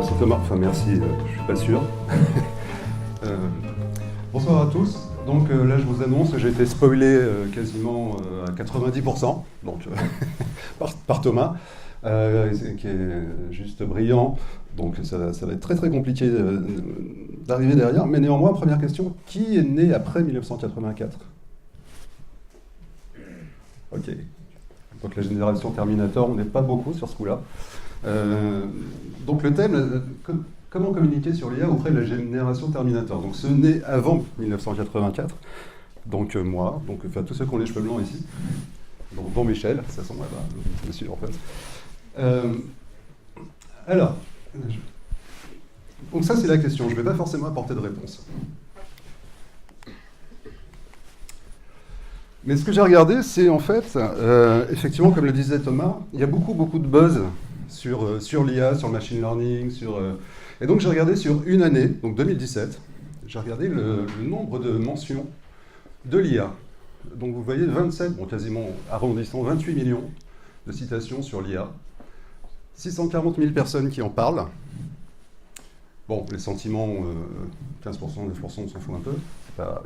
Merci Thomas, enfin merci, je suis pas sûr. Bonsoir à tous. Donc là je vous annonce, j'ai été spoilé quasiment à 90%, donc, par Thomas, qui est juste brillant. Donc ça va être très très compliqué d'arriver derrière. Mais néanmoins, première question, qui est né après 1984 ? Ok. Donc la génération Terminator, on n'est pas beaucoup sur ce coup-là. Donc le thème, comment communiquer sur l'IA auprès de la génération Terminator. Donc ceux nés avant 1984, donc moi, donc enfin tous ceux qui ont les cheveux blancs ici, donc dont Michel, ça sent là-bas, monsieur en fait. Alors, donc ça c'est la question, je ne vais pas forcément apporter de réponse. Mais ce que j'ai regardé, c'est en fait, effectivement, comme le disait Thomas, il y a beaucoup de buzz sur l'IA, sur le machine learning, et donc j'ai regardé sur une année, donc 2017, j'ai regardé le nombre de mentions de l'IA. Donc vous voyez 27, bon quasiment arrondissant, 28 millions de citations sur l'IA, 640 000 personnes qui en parlent. Bon, les sentiments, 15%, 9%, on s'en fout un peu,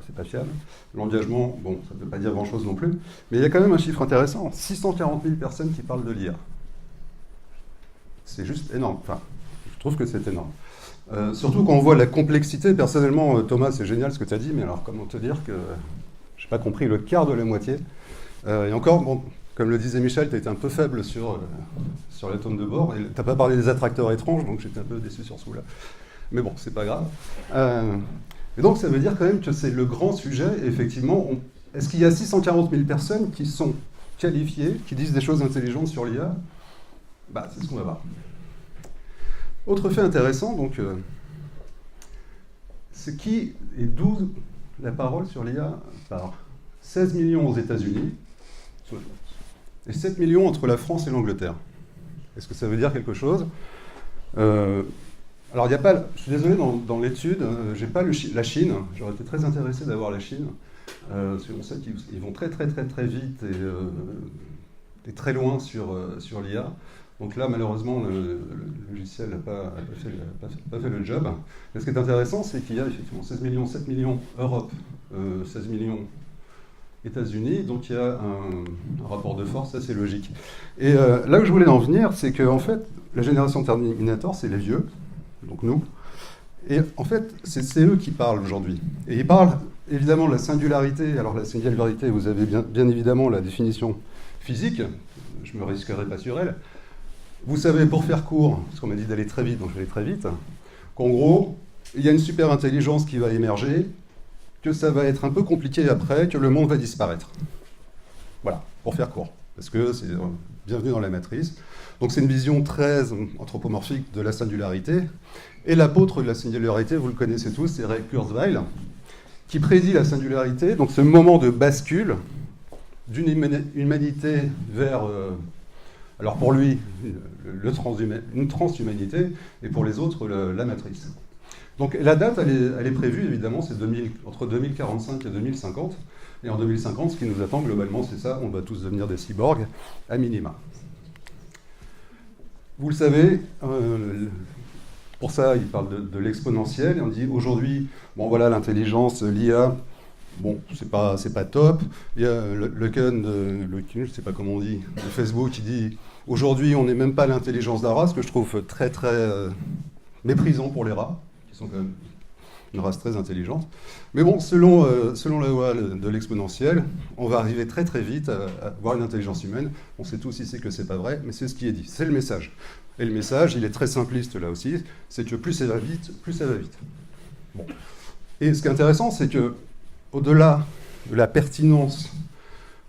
c'est pas fiable. L'engagement, bon, ça ne veut pas dire grand-chose non plus, mais il y a quand même un chiffre intéressant, 640 000 personnes qui parlent de l'IA. C'est juste énorme, enfin, je trouve que c'est énorme. Surtout quand on voit la complexité, personnellement, Thomas, c'est génial ce que tu as dit, mais alors comment te dire que je n'ai pas compris le quart de la moitié. Et encore, bon, comme le disait Michel, tu as été un peu faible sur la tonne de bord, et tu n'as pas parlé des attracteurs étranges, donc j'étais un peu déçu sur ce coup-là. Mais bon, c'est pas grave. Et donc ça veut dire quand même que c'est le grand sujet, et effectivement, est-ce qu'il y a 640 000 personnes qui sont qualifiées, qui disent des choses intelligentes sur l'IA ? Bah, c'est ce qu'on va voir. Autre fait intéressant, donc, c'est qui et d'où la parole sur l'IA par 16 millions aux États-Unis et 7 millions entre la France et l'Angleterre. Est-ce que ça veut dire quelque chose ? Alors, il n'y a pas, je suis désolé, dans l'étude, j'ai pas la Chine. J'aurais été très intéressé d'avoir la Chine. On sait qu'ils vont très vite et très loin sur l'IA. Donc là, malheureusement, le logiciel n'a pas fait le job. Mais ce qui est intéressant, c'est qu'il y a effectivement 16 millions, 7 millions Europe, 16 millions États-Unis, donc il y a un rapport de force assez logique. Et là où je voulais en venir, c'est qu'en fait, la génération Terminator, c'est les vieux, donc nous. Et en fait, c'est eux qui parlent aujourd'hui. Et ils parlent évidemment de la singularité. Alors la singularité, vous avez bien évidemment la définition physique, je ne me risquerai pas sur elle. Vous savez, pour faire court, parce qu'on m'a dit d'aller très vite, donc je vais aller très vite, qu'en gros, il y a une super intelligence qui va émerger, que ça va être un peu compliqué après, que le monde va disparaître. Voilà, pour faire court, parce que c'est bienvenue dans la matrice. Donc c'est une vision très anthropomorphique de la singularité. Et l'apôtre de la singularité, vous le connaissez tous, c'est Ray Kurzweil, qui prédit la singularité, donc ce moment de bascule d'une humanité vers... alors pour lui, une transhumanité, et pour les autres, la matrice. Donc la date, elle est prévue, évidemment, c'est entre 2045 et 2050. Et en 2050, ce qui nous attend globalement, c'est ça, on va tous devenir des cyborgs, à minima. Vous le savez, pour ça, il parle de l'exponentiel, et on dit aujourd'hui, bon voilà, l'intelligence, l'IA, bon, c'est pas top. Il y a le Kun, je ne sais pas comment on dit, de Facebook, qui dit aujourd'hui, on n'est même pas à l'intelligence d'un rat, ce que je trouve très méprisant pour les rats, qui sont quand même une race très intelligente. Mais bon, selon la loi de l'exponentielle, on va arriver très vite à voir une intelligence humaine. On sait tous ici que c'est pas vrai, mais c'est ce qui est dit, c'est le message. Et le message, il est très simpliste là aussi, c'est que plus ça va vite, plus ça va vite. Bon. Et ce qui est intéressant, c'est que au-delà de la pertinence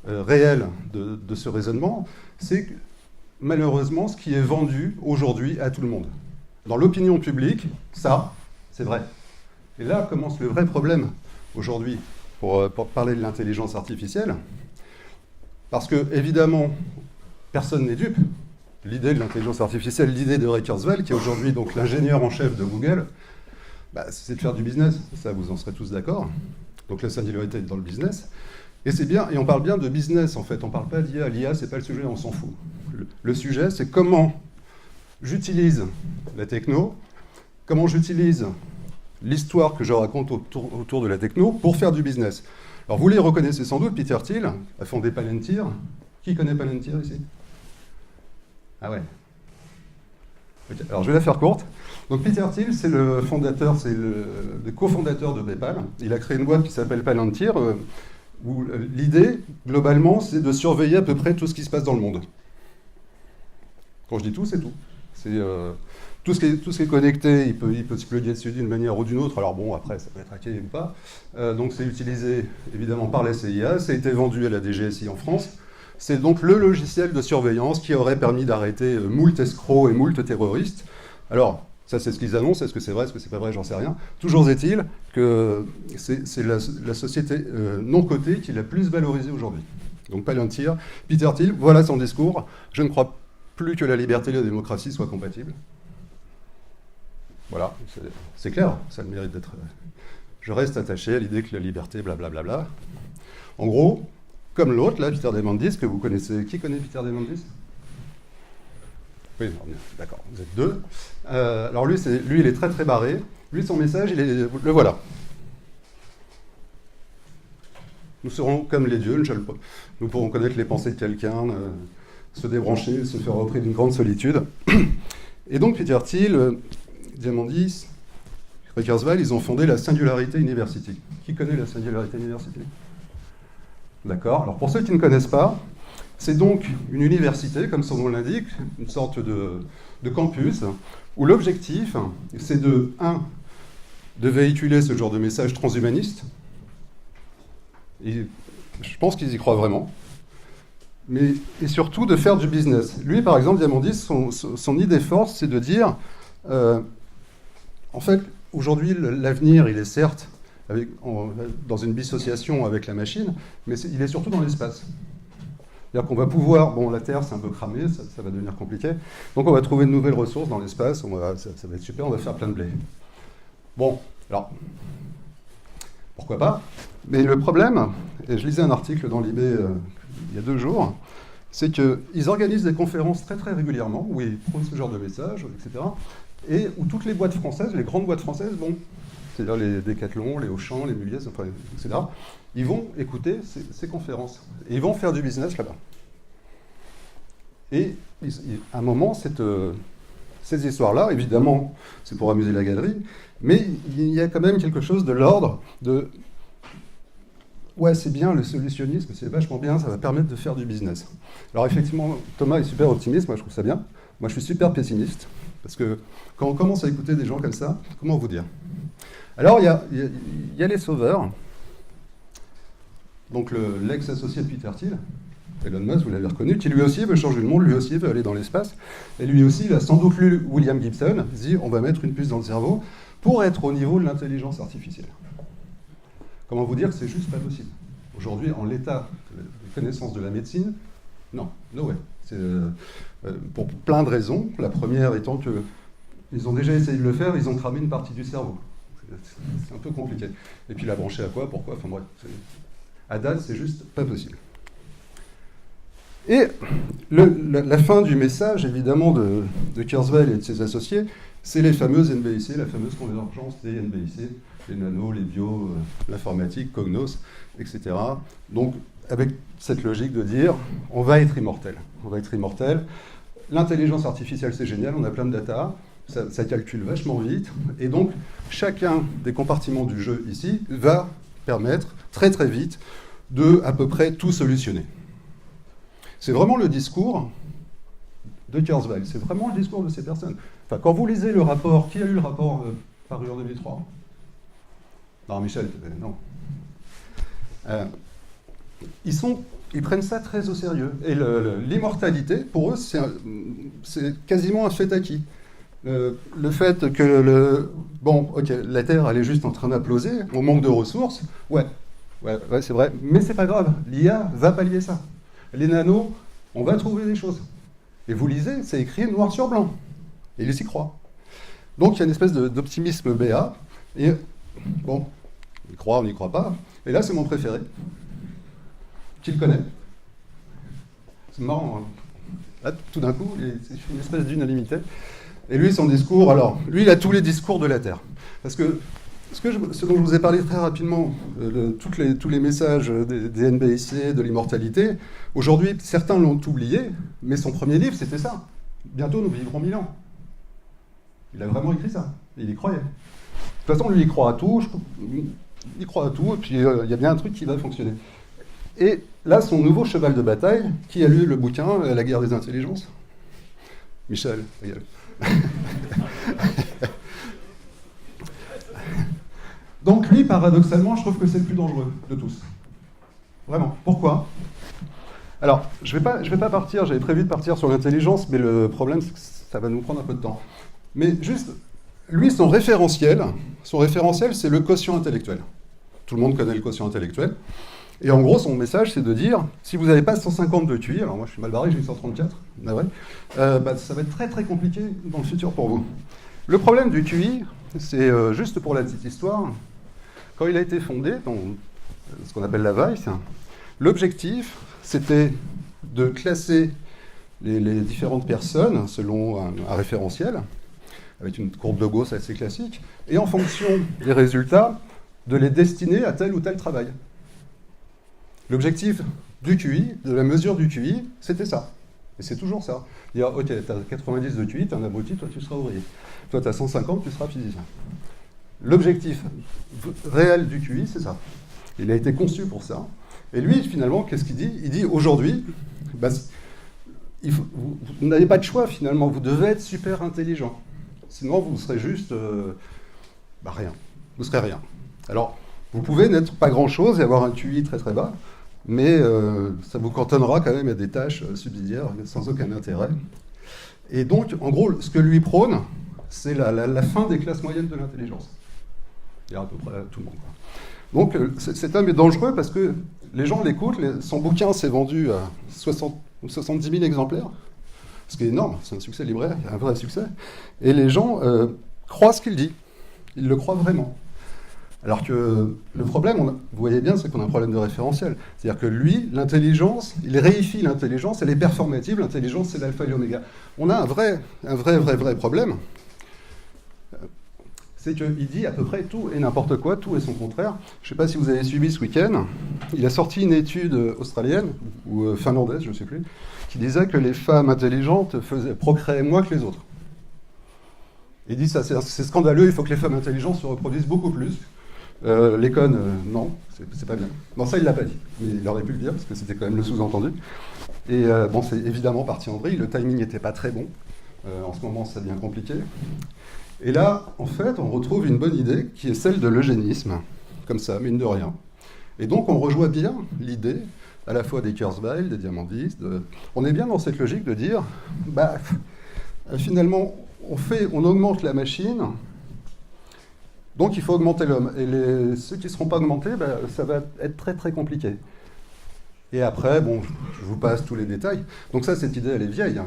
réelle de ce raisonnement, c'est que, malheureusement ce qui est vendu aujourd'hui à tout le monde. Dans l'opinion publique, ça, c'est vrai. Et là commence le vrai problème aujourd'hui pour parler de l'intelligence artificielle, parce que, évidemment, personne n'est dupe. L'idée de l'intelligence artificielle, l'idée de Ray Kurzweil, qui est aujourd'hui donc l'ingénieur en chef de Google, c'est de faire du business, ça vous en serez tous d'accord. Donc la singularité est dans le business. Et c'est bien, et on parle bien de business en fait, on ne parle pas d'IA. L'IA, c'est pas le sujet, on s'en fout. Le sujet, c'est comment j'utilise la techno comment j'utilise l'histoire que je raconte autour de la techno pour faire du business. Alors vous les reconnaissez sans doute, Peter Thiel a fondé Palantir. Qui connaît Palantir ici? Ah ouais. Okay. Alors je vais la faire courte. Donc Peter Thiel, c'est le fondateur, c'est le cofondateur de PayPal. Il a créé une boîte qui s'appelle Palantir, où l'idée, globalement, c'est de surveiller à peu près tout ce qui se passe dans le monde. Quand je dis tout, c'est tout. C'est tout ce qui est connecté, il peut se plugger dessus d'une manière ou d'une autre. Alors bon, après, ça peut être hacké ou pas. Donc c'est utilisé évidemment par la CIA. Ça a été vendu à la DGSI en France. C'est donc le logiciel de surveillance qui aurait permis d'arrêter moult escrocs et moult terroristes. Alors, ça c'est ce qu'ils annoncent. Est-ce que c'est vrai, est-ce que c'est pas vrai, j'en sais rien. Toujours est-il que c'est la société non cotée qui est la plus valorisée aujourd'hui. Donc Palantir, Peter Thiel, voilà son discours. Je ne crois plus que la liberté et la démocratie soient compatibles. Voilà, c'est clair, ça a le mérite d'être... Je reste attaché à l'idée que la liberté, blablabla. En gros, comme l'autre, là, Peter Diamandis, que vous connaissez. Qui connaît Peter Diamandis? Oui, d'accord, vous êtes deux. Alors lui, il est très très barré. Lui, son message, le voilà. Nous serons comme les dieux, nous pourrons connaître les pensées de quelqu'un, se débrancher, se faire au prix d'une grande solitude. Et donc Peter Thiel, Diamandis, Kurzweil, ils ont fondé la Singularity University. Qui connaît la Singularity University? D'accord. Alors pour ceux qui ne connaissent pas, c'est donc une université, comme son nom l'indique, une sorte de campus, où l'objectif, c'est de véhiculer ce genre de message transhumaniste. Et je pense qu'ils y croient vraiment. Et surtout de faire du business. Lui, par exemple, Diamandis, son idée force, c'est de dire... en fait, aujourd'hui, l'avenir, il est certes dans une dissociation avec la machine, mais il est surtout dans l'espace. C'est-à-dire qu'on va pouvoir... Bon, la Terre, c'est un peu cramé, ça va devenir compliqué. Donc on va trouver de nouvelles ressources dans l'espace, ça va être super, on va faire plein de blé. Bon, alors, pourquoi pas? Mais le problème, et je lisais un article dans l'IB il y a 2 jours, c'est qu'ils organisent des conférences très très régulièrement, où ils prônent ce genre de messages, etc., et où toutes les boîtes françaises, les grandes boîtes françaises, c'est-à-dire les Decathlon, les Auchan, les Muliez, enfin, etc., ils vont écouter ces conférences. Et ils vont faire du business là-bas. Et à un moment, ces histoires-là, évidemment, c'est pour amuser la galerie, mais il y a quand même quelque chose de l'ordre de... Ouais, c'est bien, le solutionnisme, c'est vachement bien, ça va permettre de faire du business. Alors effectivement, Thomas est super optimiste, moi je trouve ça bien. Moi je suis super pessimiste, parce que quand on commence à écouter des gens comme ça, comment vous dire? Alors il y a les sauveurs, donc l'ex-associé de Peter Thiel, Elon Musk, vous l'avez reconnu, qui lui aussi veut changer le monde, lui aussi veut aller dans l'espace, et lui aussi, il a sans doute lu William Gibson, il dit on va mettre une puce dans le cerveau pour être au niveau de l'intelligence artificielle. Comment vous dire que c'est juste pas possible? Aujourd'hui, en l'état des connaissances de la médecine, non, no way. C'est, pour plein de raisons. La première étant qu'ils ont déjà essayé de le faire, ils ont cramé une partie du cerveau. C'est un peu compliqué. Et puis la brancher à quoi? Pourquoi? Enfin bref, à date, c'est juste pas possible. Et la fin du message, évidemment, de Kurzweil et de ses associés, c'est les fameuses NBIC, la fameuse convergence des NBIC, les nanos, les bio, l'informatique, Cognos, etc. Donc, avec cette logique de dire, on va être immortel. On va être immortel. L'intelligence artificielle, c'est génial, on a plein de data, ça calcule vachement vite, et donc, chacun des compartiments du jeu ici va permettre, très très vite, de à peu près tout solutionner. C'est vraiment le discours de Kurzweil, c'est vraiment le discours de ces personnes. Enfin, quand vous lisez le rapport, qui a lu le rapport paru en 2003? Non, Michel, non. Ils prennent ça très au sérieux. Et l'immortalité, pour eux, c'est quasiment un fait acquis. Le fait que bon, ok, la Terre, elle est juste en train d'imploser, on manque de ressources, ouais, c'est vrai, mais c'est pas grave, l'IA va pallier ça. Les nanos, on va trouver des choses. Et vous lisez, c'est écrit noir sur blanc. Et ils y croient. Donc il y a une espèce d'optimisme béat. Et bon, on y croit, on n'y croit pas. Et là, c'est mon préféré. Qui le connaît? C'est marrant. Hein. Là, tout d'un coup, c'est une espèce d'unanimité. Et lui, son discours, alors, lui, il a tous les discours de la Terre. Parce que ce dont je vous ai parlé très rapidement, tous les messages des NBIC, de l'immortalité, aujourd'hui, certains l'ont oublié, mais son premier livre, c'était ça. Bientôt, nous vivrons 1000 ans. Il a vraiment écrit ça. Il y croyait. De toute façon, lui, il croit à tout. Il croit à tout, et puis il y a bien un truc qui va fonctionner. Et là, son nouveau cheval de bataille, qui a lu le bouquin La guerre des intelligences? Michel, regarde. Donc lui, paradoxalement, je trouve que c'est le plus dangereux de tous. Vraiment. Pourquoi? Alors, je vais pas partir, j'avais prévu de partir sur l'intelligence, mais le problème, c'est que ça va nous prendre un peu de temps. Mais juste, lui, son référentiel, c'est le quotient intellectuel. Tout le monde connaît le quotient intellectuel. Et en gros, son message, c'est de dire, si vous n'avez pas 150 de QI, alors moi je suis mal barré, j'ai 134, ça va être très très compliqué dans le futur pour vous. Le problème du QI, c'est juste pour la petite histoire, quand il a été fondé, dans ce qu'on appelle la Vice, l'objectif, c'était de classer les différentes personnes selon un référentiel, avec une courbe de Gauss assez classique, et en fonction des résultats, de les destiner à tel ou tel travail. L'objectif du QI, de la mesure du QI, c'était ça. Et c'est toujours ça. Dire, ok, tu as 90 de QI, tu es un abruti, toi tu seras ouvrier. Toi tu as 150, tu seras physicien. L'objectif réel du QI, c'est ça. Il a été conçu pour ça. Et lui, finalement, qu'est-ce qu'il dit? Il dit, aujourd'hui, vous n'avez pas de choix, finalement. Vous devez être super intelligent. Sinon, vous serez juste... rien. Vous serez rien. Alors, vous pouvez n'être pas grand-chose et avoir un QI très très bas, mais ça vous cantonnera quand même à des tâches subsidiaires sans aucun intérêt. Et donc, en gros, ce que lui prône, c'est la fin des classes moyennes de l'intelligence. Il y a à peu près tout le monde. Donc, cet homme est dangereux parce que les gens l'écoutent. Son bouquin s'est vendu à 60 ou 70 000 exemplaires, ce qui est énorme. C'est un succès libraire, un vrai succès. Et les gens croient ce qu'il dit. Ils le croient vraiment. Alors que le problème, vous voyez bien, c'est qu'on a un problème de référentiel. C'est-à-dire que lui, l'intelligence, il réifie l'intelligence, elle est performative, l'intelligence c'est l'alpha et l'oméga. On a un vrai problème. C'est qu'il dit à peu près tout et n'importe quoi, tout et son contraire. Je ne sais pas si vous avez suivi ce week-end, il a sorti une étude australienne, ou finlandaise, je ne sais plus, qui disait que les femmes intelligentes procréaient moins que les autres. Il dit ça, c'est scandaleux, il faut que les femmes intelligentes se reproduisent beaucoup plus. Les connes, non, c'est pas bien. Non, ça, il l'a pas dit, mais il aurait pu le dire, parce que c'était quand même le sous-entendu. Et c'est évidemment parti en vrille, le timing n'était pas très bon. En ce moment, ça devient compliqué. Et là, en fait, on retrouve une bonne idée, qui est celle de l'eugénisme, comme ça, mine de rien. Et donc, on rejoint bien l'idée, à la fois des Kurzweil, des Diamandis, on est bien dans cette logique de dire, finalement, on augmente la machine, donc il faut augmenter l'homme. Et ceux qui ne seront pas augmentés, ça va être très très compliqué. Et après, je vous passe tous les détails. Donc ça, cette idée, elle est vieille. Hein.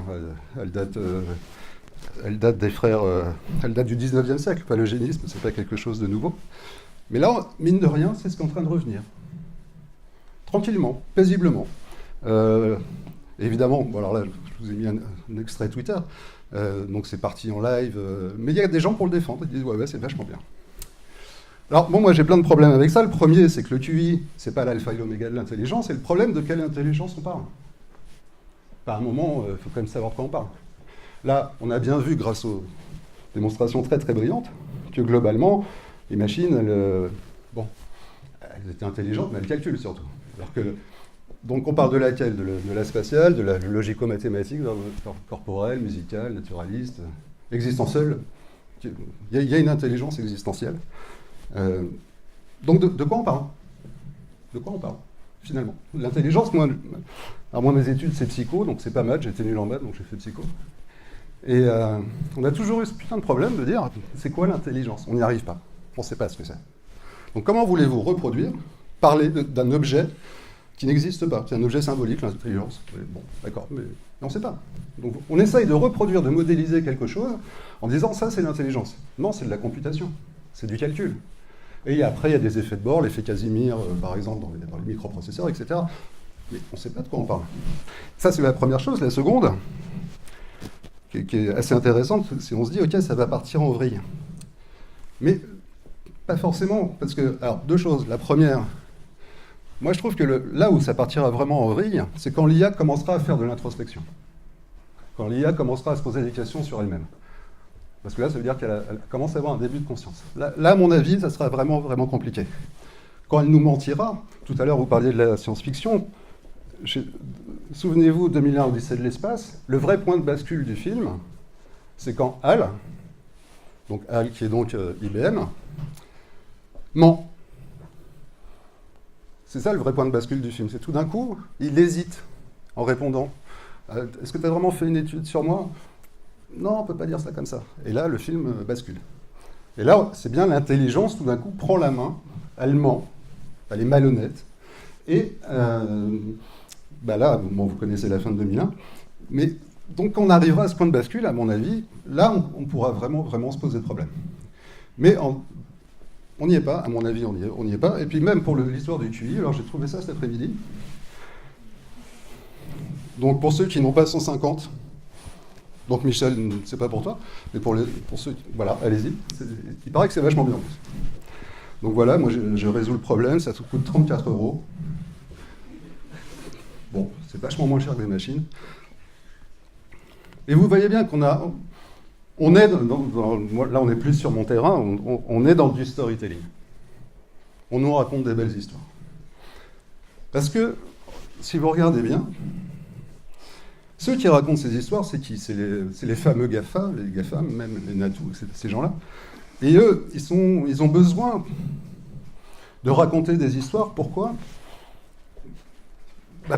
Elle date des frères... elle date du 19e siècle. L'eugénisme, c'est pas quelque chose de nouveau. Mais là, mine de rien, c'est ce qui est en train de revenir. Tranquillement, paisiblement. Évidemment, alors là, je vous ai mis un extrait Twitter. Donc c'est parti en live. Mais il y a des gens pour le défendre. Ils disent, ouais, c'est vachement bien. Alors, moi, j'ai plein de problèmes avec ça. Le premier, c'est que le QI, c'est pas l'alpha et l'oméga de l'intelligence. Et le problème, de quelle intelligence on parle? À un moment, il faut quand même savoir de quoi on parle. Là, on a bien vu, grâce aux démonstrations très très brillantes, que globalement, les machines, elles étaient intelligentes, mais elles calculent surtout. Donc on parle de laquelle? De la spatiale, de la logico-mathématique, corporelle, musicale, naturaliste, existentielle. Il y a une intelligence existentielle. Donc de quoi on parle? De quoi on parle, finalement? L'intelligence, moi, mes études, c'est psycho, donc c'est pas maths, j'étais nul en maths, donc j'ai fait psycho. Et on a toujours eu ce putain de problème de dire, c'est quoi l'intelligence? On n'y arrive pas, on ne sait pas ce que c'est. Donc comment voulez-vous reproduire, parler d'un objet qui n'existe pas? C'est un objet symbolique, l'intelligence. Bon, d'accord, mais on ne sait pas. Donc on essaye de reproduire, de modéliser quelque chose en disant, ça c'est l'intelligence. Non, c'est de la computation, c'est du calcul. Et après, il y a des effets de bord, l'effet Casimir, par exemple, dans les microprocesseurs, etc. Mais on ne sait pas de quoi on parle. Ça, c'est la première chose. La seconde, qui est assez intéressante, c'est on se dit, ok, ça va partir en vrille. Mais pas forcément, parce que, alors, deux choses. La première, moi je trouve que là où ça partira vraiment en vrille, c'est quand l'IA commencera à faire de l'introspection. Quand l'IA commencera à se poser des questions sur elle-même. Parce que là, ça veut dire qu'elle commence à avoir un début de conscience. Là, à mon avis, ça sera vraiment, vraiment compliqué. Quand elle nous mentira, tout à l'heure, vous parliez de la science-fiction, souvenez-vous, 2001, Odyssée de l'espace, le vrai point de bascule du film, c'est quand HAL, donc HAL qui est donc IBM, ment. C'est ça le vrai point de bascule du film. C'est tout d'un coup, il hésite en répondant. Est-ce que tu as vraiment fait une étude sur moi ? Non, on ne peut pas dire ça comme ça. Et là, le film bascule. Et là, c'est bien l'intelligence, tout d'un coup, prend la main, elle ment, elle est malhonnête. Et là, bon, vous connaissez la fin de 2001. Mais donc, quand on arrivera à ce point de bascule, à mon avis, là, on pourra vraiment, vraiment se poser de problème. Mais on n'y est pas, à mon avis, on n'y est pas. Et puis même pour l'histoire du QI, alors j'ai trouvé ça cet après-midi. Donc pour ceux qui n'ont pas 150, donc Michel, c'est pas pour toi, mais pour ceux, voilà, allez-y. Il paraît que c'est vachement bien en plus. Donc voilà, moi je résous le problème, ça coûte 34 €. Bon, c'est vachement moins cher que des machines. Et vous voyez bien on est là on est plus sur mon terrain, on est dans du storytelling. On nous raconte des belles histoires. Parce que, si vous regardez bien, ceux qui racontent ces histoires, c'est qui ? C'est les fameux GAFA, les GAFA, même les NATO, ces gens-là. Et eux, ils ont besoin de raconter des histoires. Pourquoi ?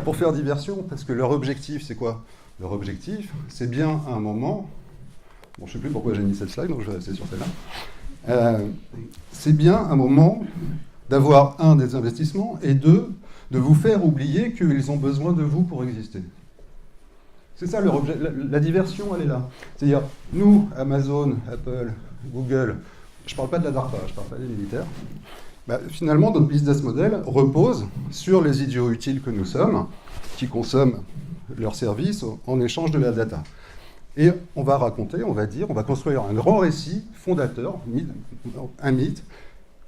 Pour faire diversion, parce que leur objectif, c'est quoi ? Leur objectif, c'est bien à un moment... Bon, je ne sais plus pourquoi j'ai mis cette slide, donc je vais rester sur celle-là. C'est bien un moment d'avoir, un, des investissements, et deux, de vous faire oublier qu'ils ont besoin de vous pour exister. C'est ça leur objet. La diversion, elle est là. C'est-à-dire, nous, Amazon, Apple, Google, je ne parle pas de la DARPA, je ne parle pas des militaires, finalement, notre business model repose sur les idiots utiles que nous sommes, qui consomment leurs services en échange de la data. Et on va raconter, on va dire, on va construire un grand récit fondateur, un mythe,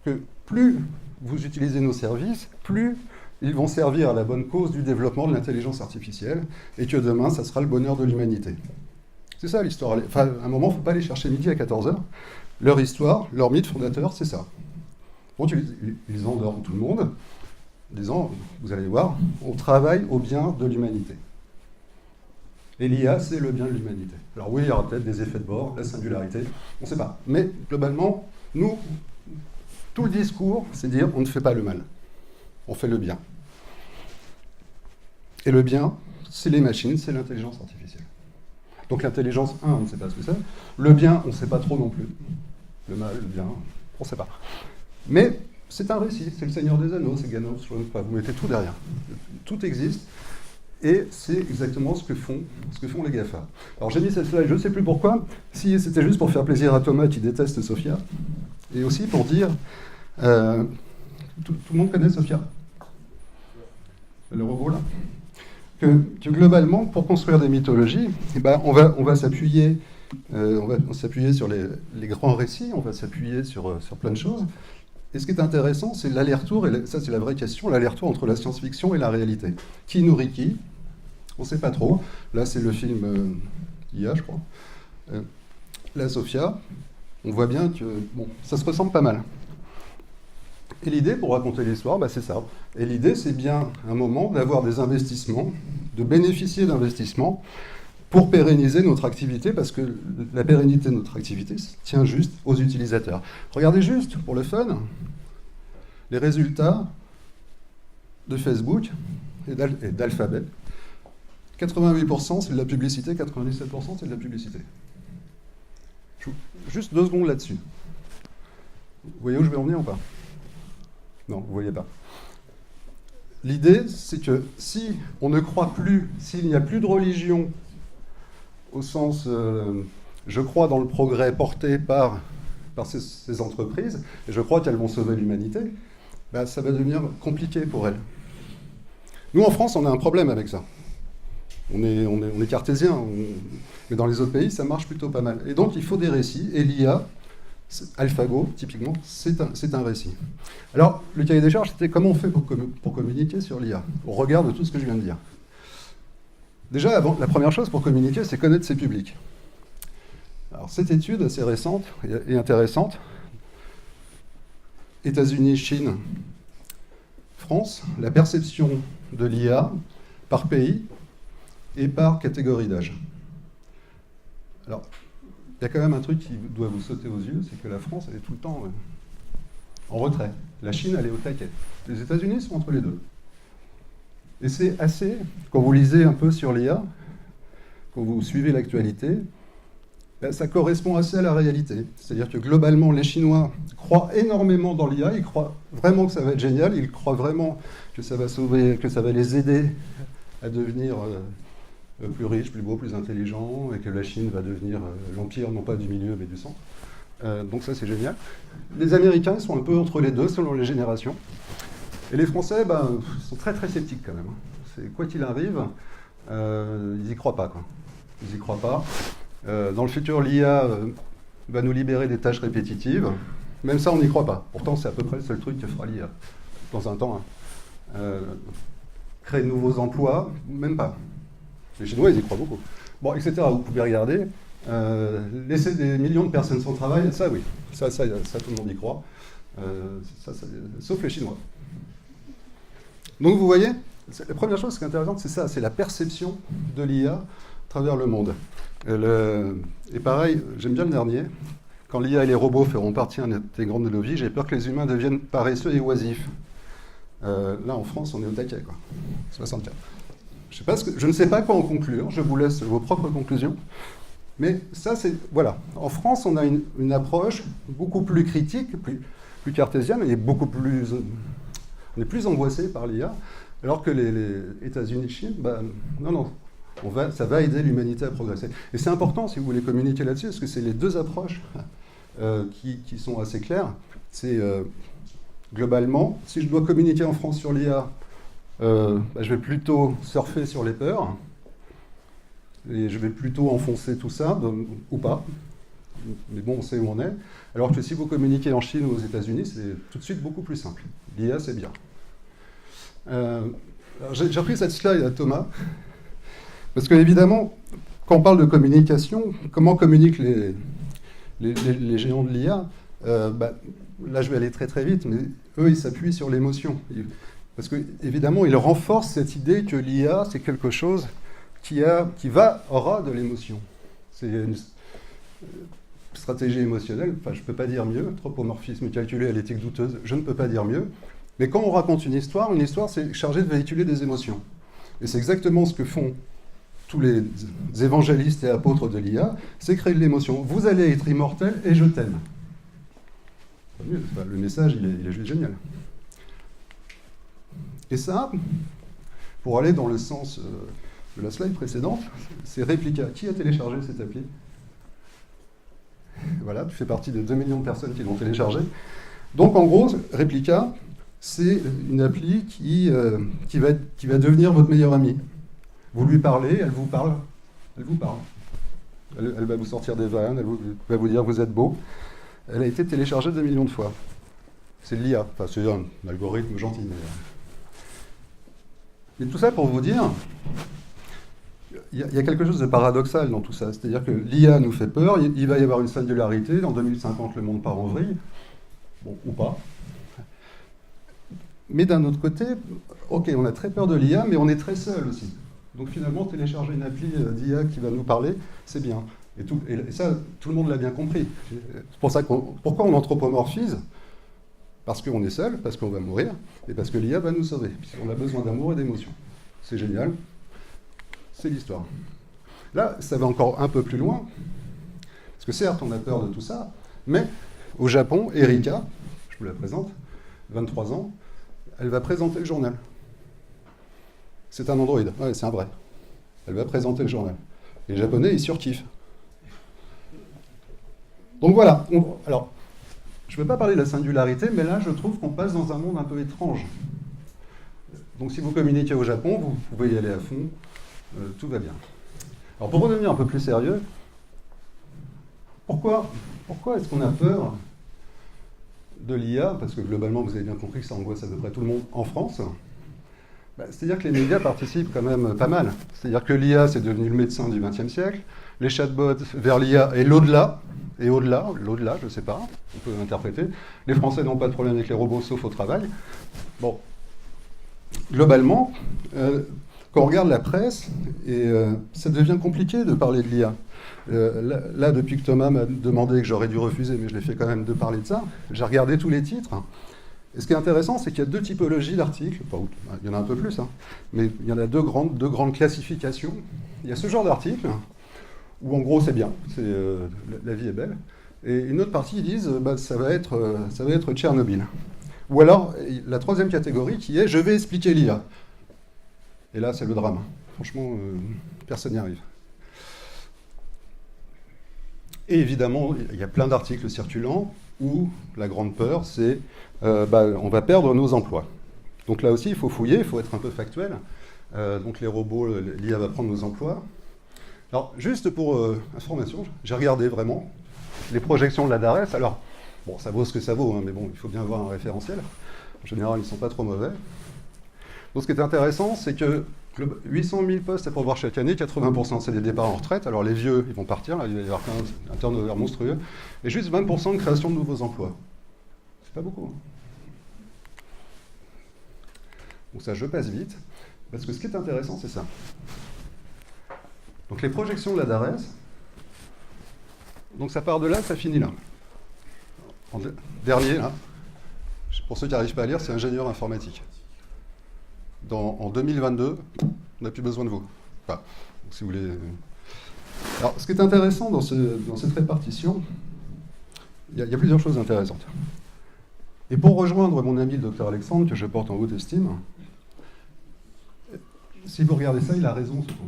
que plus vous utilisez nos services, plus ils vont servir à la bonne cause du développement de l'intelligence artificielle, et que demain, ça sera le bonheur de l'humanité. C'est ça l'histoire. Enfin, à un moment, il ne faut pas aller chercher midi à 14h. Leur histoire, leur mythe fondateur, c'est ça. Bon, ils endorment tout le monde, en disant, vous allez voir, on travaille au bien de l'humanité. Et l'IA, c'est le bien de l'humanité. Alors oui, il y aura peut-être des effets de bord, la singularité, on ne sait pas. Mais globalement, nous, tout le discours, c'est dire on ne fait pas le mal, on fait le bien. Et le bien, c'est les machines, c'est l'intelligence artificielle. Donc l'intelligence, on ne sait pas ce que c'est. Le bien, on ne sait pas trop non plus. Le mal, le bien, on ne sait pas. Mais c'est un récit, c'est le Seigneur des Anneaux, c'est Game of Thrones, vous mettez tout derrière. Tout existe. Et c'est exactement ce que font les GAFA. Alors j'ai mis cette slide, je ne sais plus pourquoi, si c'était juste pour faire plaisir à Thomas qui déteste Sophia, et aussi pour dire, tout le monde connaît Sophia, le robot là, que globalement, pour construire des mythologies, on va s'appuyer sur les grands récits, on va s'appuyer sur plein de choses. Et ce qui est intéressant, c'est l'aller-retour, et ça c'est la vraie question, l'aller-retour entre la science-fiction et la réalité. Qui nourrit qui ? On ne sait pas trop. Là, c'est le film IA, je crois. La Sophia, on voit bien que ça se ressemble pas mal. Et l'idée, pour raconter l'histoire, c'est ça. Et l'idée, c'est bien un moment d'avoir des investissements, de bénéficier d'investissements pour pérenniser notre activité, parce que la pérennité de notre activité tient juste aux utilisateurs. Regardez juste, pour le fun, les résultats de Facebook et d'Alphabet. 88% c'est de la publicité, 97% c'est de la publicité. Juste 2 secondes là-dessus. Vous voyez où je vais en venir ou pas ? Non, vous ne voyez pas. L'idée, c'est que si on ne croit plus, s'il n'y a plus de religion, au sens je crois dans le progrès porté par ces entreprises, et je crois qu'elles vont sauver l'humanité, ça va devenir compliqué pour elles. Nous, en France, on a un problème avec ça. on est cartésien, mais dans les autres pays, ça marche plutôt pas mal. Et donc, il faut des récits, et l'IA, AlphaGo, typiquement, c'est un récit. Alors, le cahier des charges, c'était comment on fait pour communiquer sur l'IA, au regard de tout ce que je viens de dire. Déjà, la première chose pour communiquer, c'est connaître ses publics. Alors, cette étude assez récente et intéressante, États-Unis, Chine, France, la perception de l'IA par pays et par catégorie d'âge. Alors, il y a quand même un truc qui doit vous sauter aux yeux, c'est que la France, elle est tout le temps en retrait. La Chine, elle est au taquet. Les États-Unis sont entre les deux. Et c'est assez, quand vous lisez un peu sur l'IA, quand vous suivez l'actualité, ben, ça correspond assez à la réalité. C'est-à-dire que globalement, les Chinois croient énormément dans l'IA, ils croient vraiment que ça va être génial, ils croient vraiment que ça va sauver, que ça va les aider à devenir plus riches, plus beaux, plus intelligents, et que la Chine va devenir l'empire, non pas du milieu, mais du centre. Donc ça, c'est génial. Les Américains sont un peu entre les deux, selon les générations. Et les Français, ben, sont très très sceptiques quand même. C'est, quoi qu'il arrive, ils n'y croient pas, quoi. Ils n'y croient pas. Dans le futur, l'IA va nous libérer des tâches répétitives. Même ça, on n'y croit pas. Pourtant, c'est à peu près le seul truc que fera l'IA dans un temps. Créer de nouveaux emplois, même pas. Les Chinois, ils y croient beaucoup. Bon, etc. Vous pouvez regarder. Laisser des millions de personnes sans travail, ça, oui. Ça tout le monde y croit. Sauf les Chinois. Donc, vous voyez, la première chose qui est intéressante, c'est ça, c'est la perception de l'IA à travers le monde. Et pareil, j'aime bien le dernier. Quand l'IA et les robots feront partie intégrante de nos vies, j'ai peur que les humains deviennent paresseux et oisifs. Là, en France, on est au taquet, quoi. 64. Je ne sais pas quoi en conclure, je vous laisse vos propres conclusions. Mais ça, c'est... Voilà. En France, on a une approche beaucoup plus critique, plus cartésienne, et on est plus angoissé par l'IA, alors que les États-Unis, Chine, ben, non. Ça va aider l'humanité à progresser. Et c'est important, si vous voulez communiquer là-dessus, parce que c'est les deux approches qui sont assez claires. C'est globalement, si je dois communiquer en France sur l'IA, je vais plutôt surfer sur les peurs, et je vais plutôt enfoncer tout ça, ou pas. Mais bon, on sait où on est. Alors que si vous communiquez en Chine ou aux États-Unis, c'est tout de suite beaucoup plus simple. L'IA, c'est bien. J'ai repris cette slide à Thomas, parce que évidemment, quand on parle de communication, comment communiquent les géants de l'IA, là je vais aller très très vite, mais eux ils s'appuient sur l'émotion. Parce que évidemment, ils renforcent cette idée que l'IA c'est quelque chose qui aura de l'émotion. C'est une stratégie émotionnelle, enfin je ne peux pas dire mieux, anthropomorphisme calculé à l'éthique douteuse, je ne peux pas dire mieux. Mais quand on raconte une histoire c'est chargé de véhiculer des émotions. Et c'est exactement ce que font tous les évangélistes et apôtres de l'IA, c'est créer de l'émotion. Vous allez être immortel et je t'aime. Le message, il est juste génial. Et ça, pour aller dans le sens de la slide précédente, c'est Replica. Qui a téléchargé cette appli? Voilà, tu fais partie des 2 millions de personnes qui l'ont téléchargé. Donc en gros, Replica, c'est une appli qui va devenir votre meilleur ami. Vous lui parlez, elle vous parle. Elle vous parle. Elle va vous sortir des vannes, elle va vous dire vous êtes beau. Elle a été téléchargée 2 millions de fois. C'est de l'IA. Enfin, c'est un algorithme gentil. Mais tout ça pour vous dire, il y a quelque chose de paradoxal dans tout ça. C'est-à-dire que l'IA nous fait peur, il va y avoir une singularité, dans 2050 le monde part en vrille. Bon, ou pas. Mais d'un autre côté, ok, on a très peur de l'IA, mais on est très seul aussi. Donc finalement, télécharger une appli d'IA qui va nous parler, c'est bien. Et ça, tout le monde l'a bien compris. C'est pour ça pourquoi on anthropomorphise? Parce qu'on est seul, parce qu'on va mourir, et parce que l'IA va nous sauver. Puisqu'on a besoin d'amour et d'émotion. C'est génial. C'est l'histoire. Là, ça va encore un peu plus loin. Parce que certes, on a peur de tout ça, mais au Japon, Erika, je vous la présente, 23 ans, elle va présenter le journal. C'est un Android, ouais, c'est un vrai. Elle va présenter le journal. Les Japonais, ils surkiffent. Donc voilà. Alors, je ne veux pas parler de la singularité, mais là, je trouve qu'on passe dans un monde un peu étrange. Donc si vous communiquez au Japon, vous pouvez y aller à fond. tout va bien. Alors pour redevenir un peu plus sérieux, pourquoi est-ce qu'on a peur de l'IA? Parce que globalement, vous avez bien compris que ça angoisse à peu près tout le monde en France. C'est-à-dire que les médias participent quand même pas mal. C'est-à-dire que l'IA, c'est devenu le médecin du XXe siècle. Les chatbots vers l'IA et l'au-delà, l'au-delà, je ne sais pas, on peut l'interpréter. Les Français n'ont pas de problème avec les robots, sauf au travail. Bon, globalement, quand on regarde la presse, ça devient compliqué de parler de l'IA. Là, depuis que Thomas m'a demandé, que j'aurais dû refuser, mais je l'ai fait quand même, de parler de ça, j'ai regardé tous les titres. Et ce qui est intéressant, c'est qu'il y a deux typologies d'articles. Enfin, il y en a un peu plus, hein, mais il y en a deux grandes classifications. Il y a ce genre d'articles, où en gros c'est bien, la vie est belle. Et une autre partie, ils disent, ça va être Tchernobyl. Ou alors, la troisième catégorie qui est, je vais expliquer l'IA. Et là, c'est le drame. Franchement, personne n'y arrive. Et évidemment, il y a plein d'articles circulants où la grande peur, c'est on va perdre nos emplois. Donc là aussi, il faut fouiller, il faut être un peu factuel. Donc les robots, l'IA va prendre nos emplois. Alors, juste pour information, j'ai regardé vraiment les projections de la DARES. Alors, bon, ça vaut ce que ça vaut, hein, mais bon, il faut bien avoir un référentiel. En général, ils ne sont pas trop mauvais. Donc ce qui est intéressant, c'est que 800 000 postes à pourvoir chaque année, 80% c'est des départs en retraite. Alors les vieux, ils vont partir, là, il va y avoir un turnover monstrueux. Et juste 20% de création de nouveaux emplois. C'est pas beaucoup. Hein. Donc ça, je passe vite. Parce que ce qui est intéressant, c'est ça. Donc les projections de la DARES, donc ça part de là, ça finit là. Dernier, là, pour ceux qui n'arrivent pas à lire, c'est ingénieur informatique. En 2022, on n'a plus besoin de vous. Enfin, si vous voulez. Alors, ce qui est intéressant dans cette répartition, il y a plusieurs choses intéressantes. Et pour rejoindre mon ami le docteur Alexandre, que je porte en haute estime, si vous regardez ça, il a raison, ce point.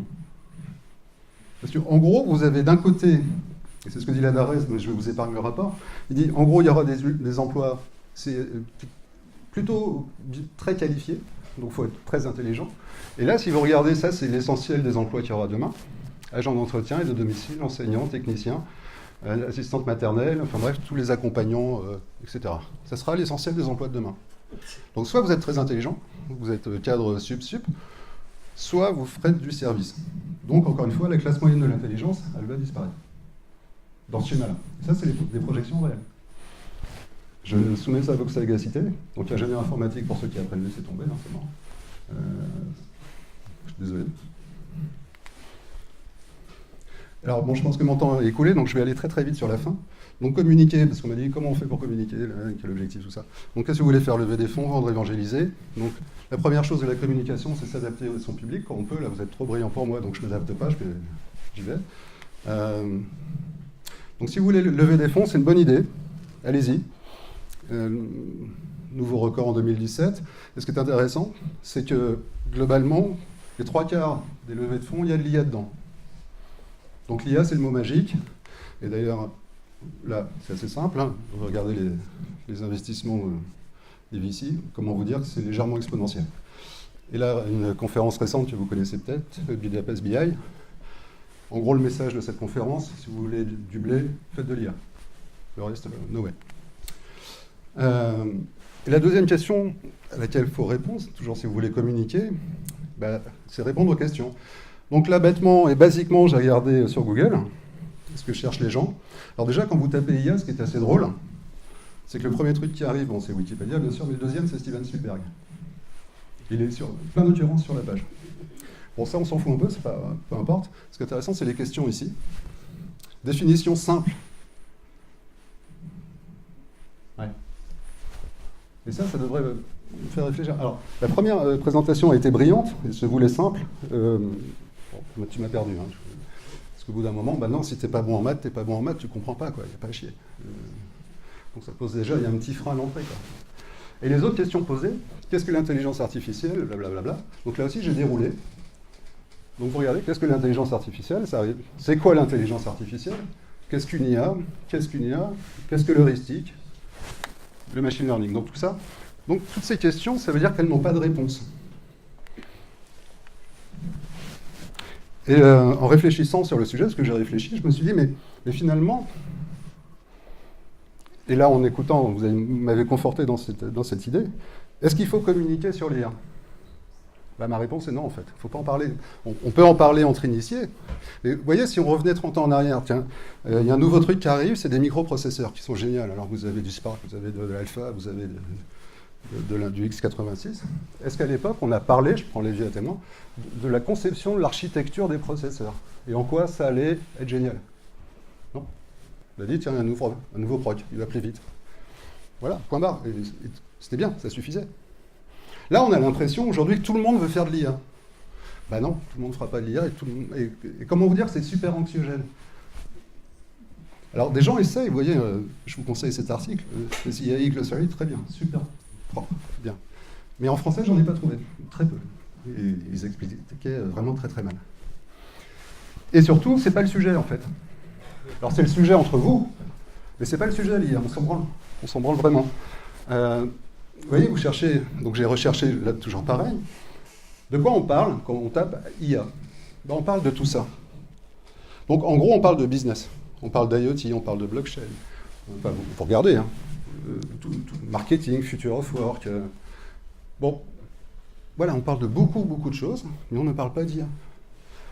Parce qu'en gros, vous avez d'un côté, et c'est ce que dit la DARES, mais je vais vous épargner le rapport, il dit, en gros, il y aura des emplois plutôt très qualifiés, donc il faut être très intelligent. Et là, si vous regardez ça, c'est l'essentiel des emplois qu'il y aura demain. Agent d'entretien et de domicile, enseignant, technicien, assistante maternelle, enfin bref, tous les accompagnants, etc. Ça sera l'essentiel des emplois de demain. Donc soit vous êtes très intelligent, vous êtes cadre sup, soit vous ferez du service. Donc encore une fois, la classe moyenne de l'intelligence, elle va disparaître. Dans ce schéma-là. Ça, c'est des projections réelles. Je soumets ça à votre sagacité. Donc ingénieur informatique, pour ceux qui apprennent, laissez tomber, c'est marrant. Je suis désolé. Alors bon, je pense que mon temps est écoulé, donc je vais aller très très vite sur la fin. Donc communiquer, parce qu'on m'a dit comment on fait pour communiquer, quel objectif, tout ça. Donc qu'est-ce que vous voulez faire? Lever des fonds, vendre, évangéliser. Donc la première chose de la communication, c'est s'adapter à son public quand on peut. Là, vous êtes trop brillant pour moi, donc je ne m'adapte pas, j'y vais. Donc si vous voulez lever des fonds, c'est une bonne idée. Allez-y. Nouveau record en 2017. Et ce qui est intéressant, c'est que globalement, les 3/4 des levées de fonds, il y a de l'IA dedans. Donc l'IA, c'est le mot magique. Et d'ailleurs, là, c'est assez simple. Hein. Vous regardez les investissements des VC, comment vous dire que c'est légèrement exponentiel. Et là, une conférence récente que vous connaissez peut-être, Budapest BI. En gros, le message de cette conférence, si vous voulez du blé, faites de l'IA. Le reste, no way. Et la deuxième question à laquelle il faut répondre, toujours si vous voulez communiquer, c'est répondre aux questions. Donc là, bêtement et basiquement, j'ai regardé sur Google ce que cherchent les gens. Alors déjà, quand vous tapez IA, ce qui est assez drôle, c'est que le premier truc qui arrive, bon, c'est Wikipédia bien sûr, mais le deuxième, c'est Steven Spielberg. Il est sur plein d'occurrences sur la page. Bon, ça, on s'en fout un peu, peu importe. Ce qui est intéressant, c'est les questions ici. Définition simple. Ouais. Et ça devrait me faire réfléchir. Alors, la première présentation a été brillante, et se voulait simple. Bon, tu m'as perdu. Hein. Parce qu'au bout d'un moment, non, si t'es pas bon en maths, tu comprends pas, quoi. Il n'y a pas à chier. Donc ça pose déjà, il y a un petit frein à l'entrée, quoi. Et les autres questions posées, qu'est-ce que l'intelligence artificielle, blablabla. Donc là aussi, j'ai déroulé. Donc vous regardez, qu'est-ce que l'intelligence artificielle? C'est quoi l'intelligence artificielle? Qu'est-ce qu'une IA? Qu'est-ce que l'heuristique? Le machine learning, donc tout ça. Donc toutes ces questions, ça veut dire qu'elles n'ont pas de réponse. Et en réfléchissant sur le sujet, parce que j'ai réfléchi, je me suis dit, mais finalement, et là en écoutant, vous m'avez conforté dans cette idée, est-ce qu'il faut communiquer sur l'IA? Ma réponse est non, en fait. Il ne faut pas en parler. On peut en parler entre initiés. Mais vous voyez, si on revenait 30 ans en arrière, tiens, il y a un nouveau truc qui arrive, c'est des microprocesseurs qui sont géniaux. Alors vous avez du Spark, vous avez de l'Alpha, vous avez du x86. Est-ce qu'à l'époque, on a parlé, je prends les vieux à témoin, de la conception de l'architecture des processeurs? Et en quoi ça allait être génial? Non. On a dit, tiens, un nouveau proc, il va plus vite. Voilà, point barre. Et c'était bien, ça suffisait. Là, on a l'impression aujourd'hui que tout le monde veut faire de l'IA. Ben non, tout le monde ne fera pas de l'IA. Et comment vous dire, c'est super anxiogène. Alors, des gens essayent, vous voyez, je vous conseille cet article, le CIA Glossary, très bien, super, propre, bien. Mais en français, j'en ai pas trouvé, très peu. Et ils expliquaient vraiment très très mal. Et surtout, c'est pas le sujet, en fait. Alors, c'est le sujet entre vous, mais c'est pas le sujet l'IA, on s'en branle vraiment. Vous voyez, vous cherchez, donc j'ai recherché, là, toujours pareil. De quoi on parle quand on tape IA? Ben, on parle de tout ça. Donc, en gros, on parle de business. On parle d'IoT, on parle de blockchain. Enfin, vous regardez, hein. Tout, marketing, future of work. Bon, voilà, on parle de beaucoup, beaucoup de choses, mais on ne parle pas d'IA.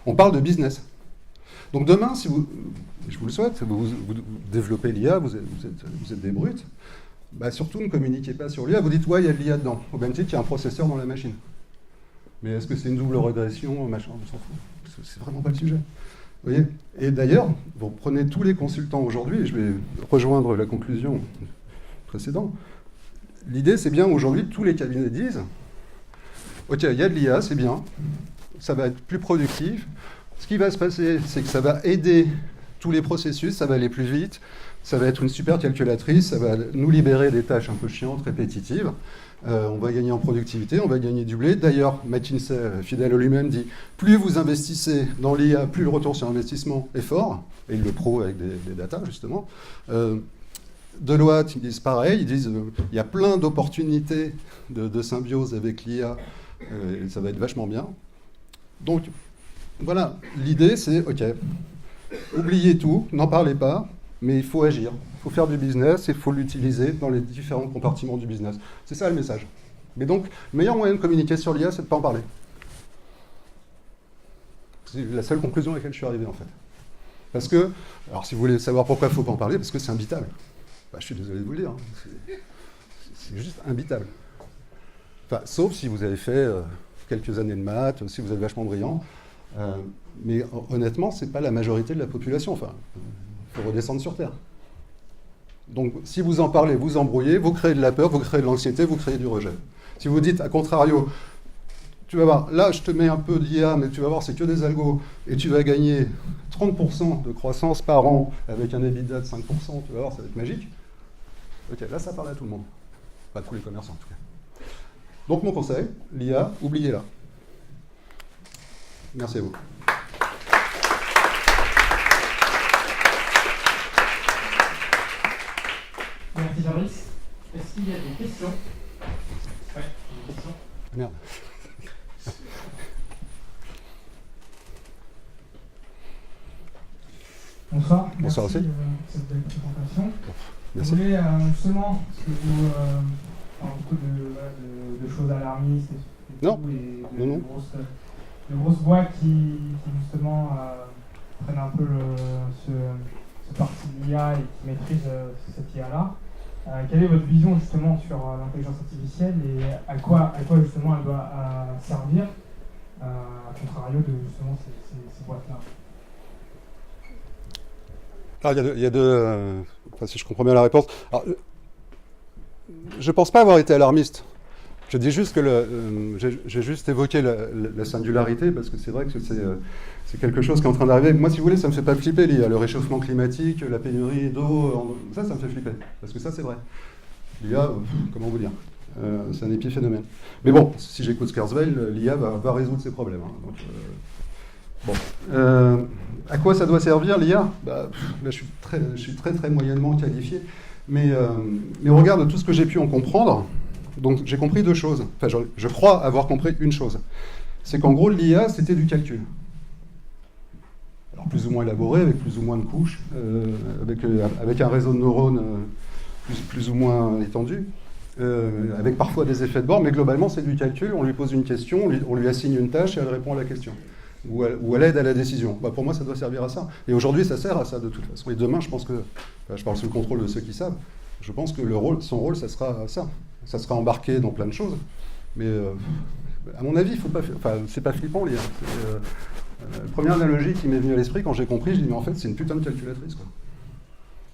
On parle de business. Donc demain, si vous, je vous le souhaite, vous développez l'IA, vous êtes des brutes, bah surtout ne communiquez pas sur l'IA, vous dites, ouais, il y a de l'IA dedans. Au même titre qu'il y a un processeur dans la machine. Mais est-ce que c'est une double régression, machin, on s'en fout. C'est vraiment pas le sujet. Vous voyez? Et d'ailleurs, vous prenez tous les consultants aujourd'hui, et je vais rejoindre la conclusion précédente. L'idée, c'est bien aujourd'hui, tous les cabinets disent, ok, il y a de l'IA, c'est bien, ça va être plus productif. Ce qui va se passer, c'est que ça va aider tous les processus, ça va aller plus vite, ça va être une super calculatrice, ça va nous libérer des tâches un peu chiantes, répétitives. On va gagner en productivité, on va gagner du blé. D'ailleurs, McKinsey, fidèle à lui-même, dit plus vous investissez dans l'IA, plus le retour sur investissement est fort. Et il le prouve avec des datas, justement. Deloitte, ils disent pareil, ils disent il y a plein d'opportunités de symbiose avec l'IA, et ça va être vachement bien. Donc, voilà, l'idée c'est, ok, oubliez tout, n'en parlez pas, mais il faut agir. Il faut faire du business et il faut l'utiliser dans les différents compartiments du business. C'est ça le message. Mais donc, le meilleur moyen de communiquer sur l'IA, c'est de ne pas en parler. C'est la seule conclusion à laquelle je suis arrivé, en fait. Parce que, alors si vous voulez savoir pourquoi il ne faut pas en parler, parce que c'est imbitable. Bah, je suis désolé de vous le dire. Hein. C'est juste imbitable. Enfin, sauf si vous avez fait quelques années de maths, si vous êtes vachement brillant. Mais honnêtement, ce n'est pas la majorité de la population. Enfin, il faut redescendre sur Terre. Donc, si vous en parlez, vous embrouillez, vous créez de la peur, vous créez de l'anxiété, vous créez du rejet. Si vous dites, à contrario, tu vas voir, là, je te mets un peu d'IA, mais tu vas voir, c'est que des algos, et tu vas gagner 30% de croissance par an avec un EBITDA de 5%, tu vas voir, ça va être magique. Ok, là, ça parle à tout le monde. Pas tous les commerçants, en tout cas. Donc, mon conseil, l'IA, oubliez-la. Merci à vous. Merci Fabrice. Est-ce qu'il y a des questions? Oui, des questions. Merde. Bonsoir. Bonsoir aussi. Merci pour cette belle présentation. Merci. Je voulais justement, parce que vous parlez beaucoup de choses alarmistes et Non. tout, et Non. de grosses boîtes qui justement prennent un peu ce parti de l'IA et qui maîtrisent cette IA-là. Quelle est votre vision justement sur l'intelligence artificielle et à quoi justement elle doit servir, à contrario de justement ces boîtes-là? Alors, il y a deux enfin, si je comprends bien la réponse. Alors, je ne pense pas avoir été alarmiste. Je dis juste que j'ai juste évoqué la singularité, parce que c'est vrai que c'est quelque chose qui est en train d'arriver. Moi, si vous voulez, ça ne me fait pas flipper. Il y a le réchauffement climatique, la pénurie d'eau, ça me fait flipper. Parce que ça, c'est vrai. L'IA, comment vous dire, c'est un épiphénomène. Mais bon, si j'écoute Kurzweil, l'IA va résoudre ces problèmes. Hein. Donc, bon. À quoi ça doit servir, l'IA? Là, je suis très moyennement qualifié. Mais au regard de tout ce que j'ai pu en comprendre, donc j'ai compris deux choses. Enfin, je crois avoir compris une chose. C'est qu'en gros, l'IA, c'était du calcul. plus ou moins élaboré, avec plus ou moins de couches, avec un réseau de neurones plus ou moins étendu, avec parfois des effets de bord, mais globalement c'est du calcul, on lui pose une question, on lui assigne une tâche et elle répond à la question. Ou elle aide à la décision. Bah, pour moi, ça doit servir à ça. Et aujourd'hui, ça sert à ça de toute façon. Et demain, je pense que, je parle sous le contrôle de ceux qui savent, je pense que son rôle, ça sera ça. Ça sera embarqué dans plein de choses. Mais à mon avis, c'est pas flippant, l'IA. La première analogie qui m'est venue à l'esprit quand j'ai compris, je dis mais en fait, c'est une putain de calculatrice, quoi.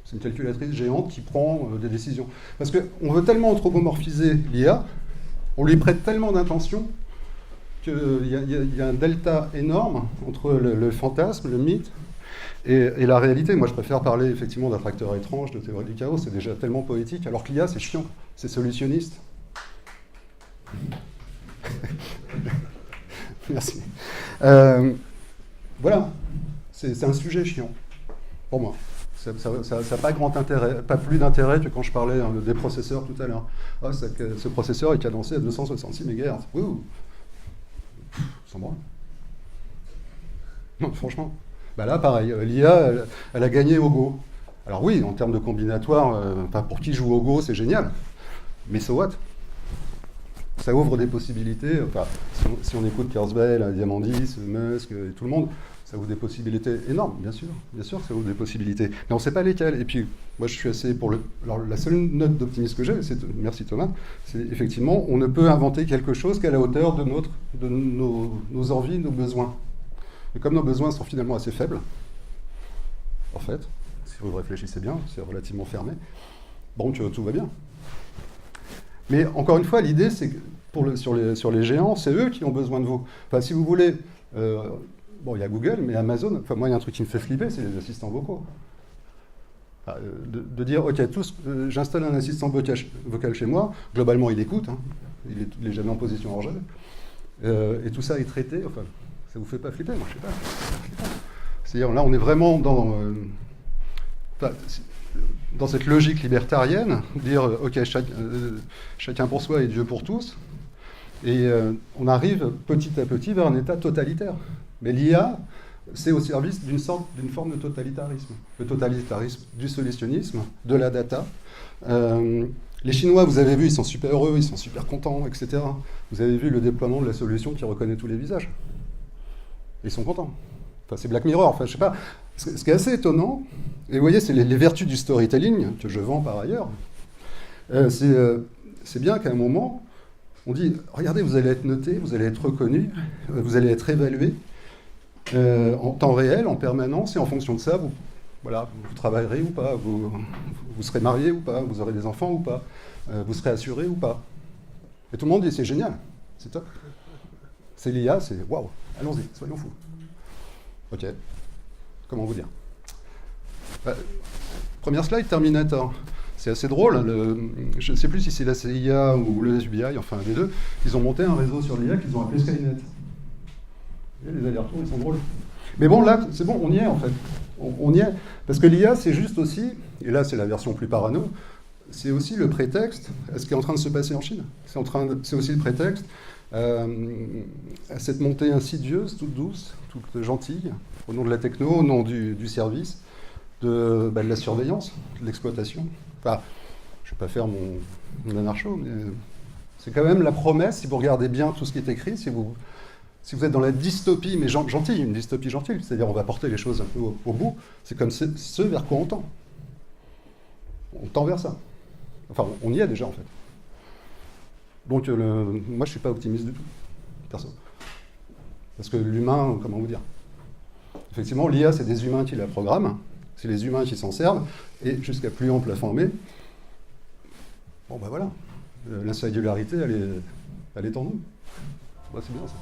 C'est une calculatrice géante qui prend des décisions. Parce qu'on veut tellement anthropomorphiser l'IA, on lui prête tellement d'intention qu'il y a un delta énorme entre le fantasme, le mythe, et la réalité. Moi, je préfère parler effectivement d'attracteurs étranges, de théorie du chaos, c'est déjà tellement poétique, alors que l'IA, c'est chiant, c'est solutionniste. Merci. Voilà, c'est un sujet chiant, pour moi. Ça n'a pas grand intérêt, pas plus d'intérêt que quand je parlais des processeurs tout à l'heure. Ah, ce processeur est cadencé à 266 MHz. Ouh. Sans branle. Non, franchement. Bah là, pareil, l'IA, elle a gagné au Go. Alors oui, en termes de combinatoire, pour qui joue au Go, c'est génial. Mais so what? Ça ouvre des possibilités. Enfin, si on écoute Kurzweil, Diamandis, Musk et tout le monde, ça ouvre des possibilités énormes, bien sûr. Bien sûr que ça ouvre des possibilités. Mais on ne sait pas lesquelles. Et puis, moi, je suis assez pour Alors, la seule note d'optimisme que j'ai, merci Thomas, c'est effectivement, on ne peut inventer quelque chose qu'à la hauteur de nos envies, nos besoins. Et comme nos besoins sont finalement assez faibles, en fait, si vous réfléchissez bien, c'est relativement fermé, donc tout va bien. Mais encore une fois, l'idée, c'est que sur les géants, c'est eux qui ont besoin de vous. Enfin, si vous voulez, bon, il y a Google, mais Amazon, enfin, moi, il y a un truc qui me fait flipper, c'est les assistants vocaux. Enfin, de dire, ok, j'installe un assistant vocal chez moi, globalement, il écoute, hein, il est jamais en position organe, et tout ça est traité, enfin, ça vous fait pas flipper? Moi, je sais pas. C'est-à-dire, là, on est vraiment dans cette logique libertarienne, dire, ok, chacun pour soi et Dieu pour tous, et on arrive petit à petit vers un état totalitaire. Mais l'IA, c'est au service d'une forme de totalitarisme. Le totalitarisme du solutionnisme, de la data. Les Chinois, vous avez vu, ils sont super heureux, ils sont super contents, etc. Vous avez vu le déploiement de la solution qui reconnaît tous les visages. Ils sont contents. Enfin, c'est Black Mirror, enfin, je sais pas. Ce qui est assez étonnant, et vous voyez, c'est les vertus du storytelling, que je vends par ailleurs, c'est bien qu'à un moment, on dit, regardez, vous allez être noté, vous allez être reconnu, vous allez être évalué en temps réel, en permanence, et en fonction de ça, vous travaillerez ou pas, vous serez marié ou pas, vous aurez des enfants ou pas, vous serez assuré ou pas. Et tout le monde dit, c'est génial, c'est top. C'est l'IA, c'est waouh, allons-y, soyons fous. Ok, comment vous dire? Première slide, Terminator. C'est assez drôle, je ne sais plus si c'est la CIA ou le FBI, enfin un des deux, ils ont monté un réseau sur l'IA qu'ils ont appelé Skynet. Et les allers-retours, ils sont drôles. Mais bon, là, c'est bon, on y est en fait. On y est. Parce que l'IA, c'est juste aussi, et là c'est la version plus parano, c'est aussi le prétexte à ce qui est en train de se passer en Chine. C'est aussi le prétexte à cette montée insidieuse, toute douce, toute gentille, au nom de la techno, au nom du service, de la surveillance, de l'exploitation. Enfin, je ne vais pas faire mon anarcho, mais c'est quand même la promesse, si vous regardez bien tout ce qui est écrit, si vous êtes dans la dystopie, mais gentille, une dystopie gentille, c'est-à-dire on va porter les choses un peu au bout, c'est comme ce vers quoi on tend. On tend vers ça. Enfin, on y est déjà, en fait. Donc, moi, je ne suis pas optimiste du tout, perso. Parce que l'humain, comment vous dire? Effectivement, l'IA, c'est des humains qui la programment, c'est les humains qui s'en servent, et jusqu'à plus ample informé, bon, ben voilà, l'insingularité, elle est en nous. Bah, c'est bien ça.